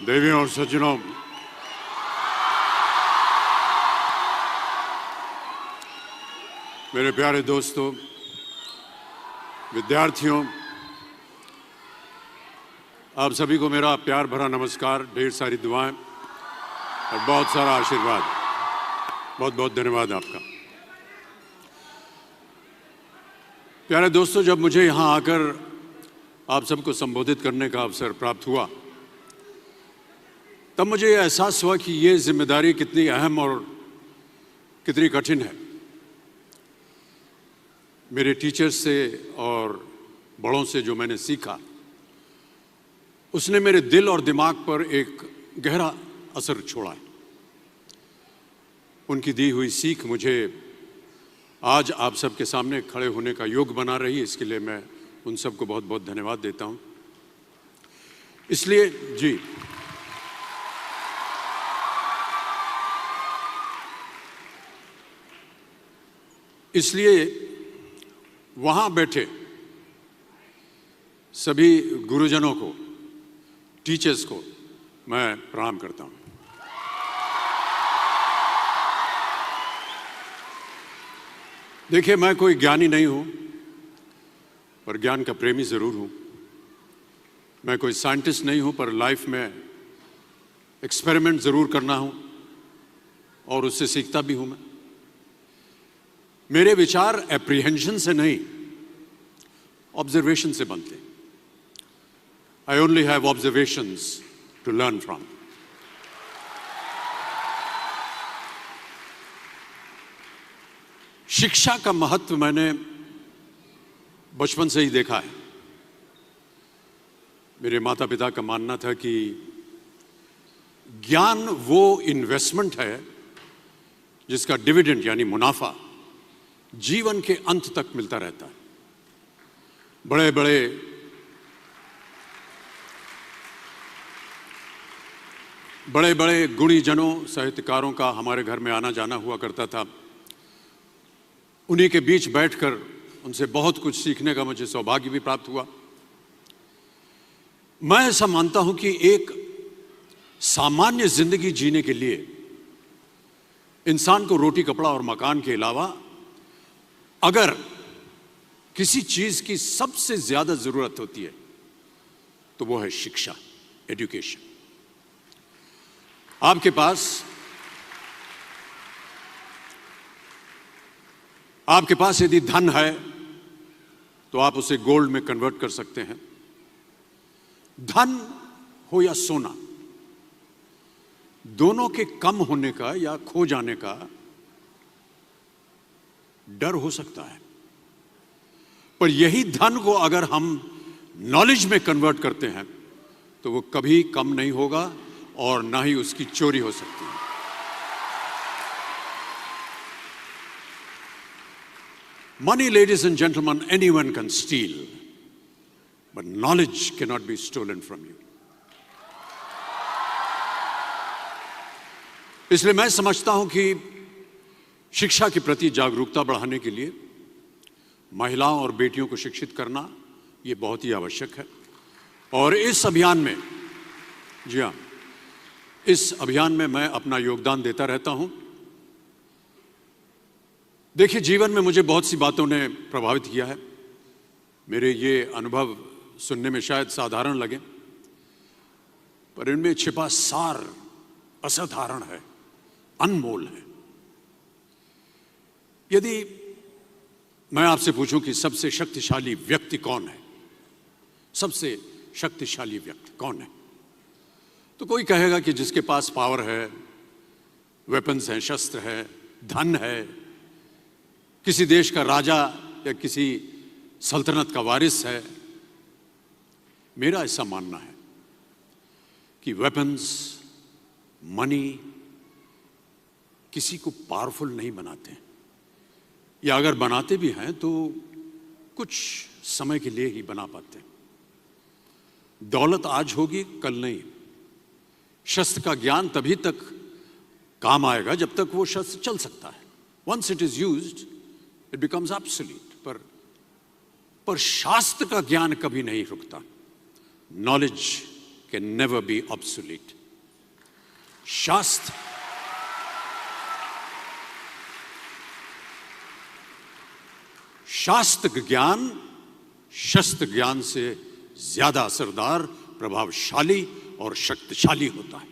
देवियों और सज्जनों, मेरे प्यारे दोस्तों, विद्यार्थियों, आप सभी को मेरा प्यार भरा नमस्कार, ढेर सारी दुआएं और बहुत सारा आशीर्वाद। बहुत बहुत धन्यवाद आपका। प्यारे दोस्तों, जब मुझे यहाँ आकर आप सबको संबोधित करने का अवसर प्राप्त हुआ, तब मुझे यह एहसास हुआ कि ये जिम्मेदारी कितनी अहम और कितनी कठिन है। मेरे टीचर्स से और बड़ों से जो मैंने सीखा, उसने मेरे दिल और दिमाग पर एक गहरा असर छोड़ा है। उनकी दी हुई सीख मुझे आज आप सबके सामने खड़े होने का योग बना रही है। इसके लिए मैं उन सबको बहुत बहुत धन्यवाद देता हूं। इसलिए वहां बैठे सभी गुरुजनों को, टीचर्स को मैं प्रणाम करता हूं। देखिए, मैं कोई ज्ञानी नहीं हूं, पर ज्ञान का प्रेमी जरूर हूं। मैं कोई साइंटिस्ट नहीं हूं, पर लाइफ में एक्सपेरिमेंट जरूर करना हूं और उससे सीखता भी हूं। मैं मेरे विचार एप्रीहेंशन से नहीं, ऑब्जर्वेशन से बनते। I only have observations to learn from. शिक्षा का महत्व मैंने बचपन से ही देखा है। मेरे माता पिता का मानना था कि ज्ञान वो इन्वेस्टमेंट है जिसका डिविडेंड यानी मुनाफा जीवन के अंत तक मिलता रहता है। बड़े बड़े गुणीजनों, साहित्यकारों का हमारे घर में आना जाना हुआ करता था। उन्हीं के बीच बैठकर उनसे बहुत कुछ सीखने का मुझे सौभाग्य भी प्राप्त हुआ। मैं ऐसा मानता हूं कि एक सामान्य जिंदगी जीने के लिए इंसान को रोटी, कपड़ा और मकान के अलावा अगर किसी चीज की सबसे ज्यादा जरूरत होती है तो वो है शिक्षा, एजुकेशन। आपके पास यदि धन है तो आप उसे गोल्ड में कन्वर्ट कर सकते हैं। धन हो या सोना, दोनों के कम होने का या खो जाने का डर हो सकता है, पर यही धन को अगर हम नॉलेज में कन्वर्ट करते हैं तो वो कभी कम नहीं होगा और ना ही उसकी चोरी हो सकती है। Money, ladies and gentlemen, anyone can steal, but knowledge cannot be stolen from you. इसलिए मैं समझता हूं कि शिक्षा के प्रति जागरूकता बढ़ाने के लिए महिलाओं और बेटियों को शिक्षित करना ये बहुत ही आवश्यक है। और इस अभियान में, जी हाँ, इस अभियान में मैं अपना योगदान देता रहता हूं। देखिए, जीवन में मुझे बहुत सी बातों ने प्रभावित किया है। मेरे ये अनुभव सुनने में शायद साधारण लगे, पर इनमें छिपा सार असाधारण है, अनमोल है। यदि मैं आपसे पूछूं कि सबसे शक्तिशाली व्यक्ति कौन है, सबसे शक्तिशाली व्यक्ति कौन है, तो कोई कहेगा कि जिसके पास पावर है, वेपन्स हैं, शस्त्र है, धन है, किसी देश का राजा या किसी सल्तनत का वारिस है। मेरा ऐसा मानना है कि वेपन्स, मनी किसी को पावरफुल नहीं बनाते, या अगर बनाते भी हैं तो कुछ समय के लिए ही बना पाते हैं। दौलत आज होगी, कल नहीं। शस्त्र का ज्ञान तभी तक काम आएगा जब तक वो शस्त्र चल सकता है। Once it is used it becomes absolute. पर शास्त्र का ज्ञान कभी नहीं रुकता। Knowledge can never be obsolete. शास्त्र ज्ञान शस्त्र ज्ञान से ज्यादा असरदार, प्रभावशाली और शक्तिशाली होता है।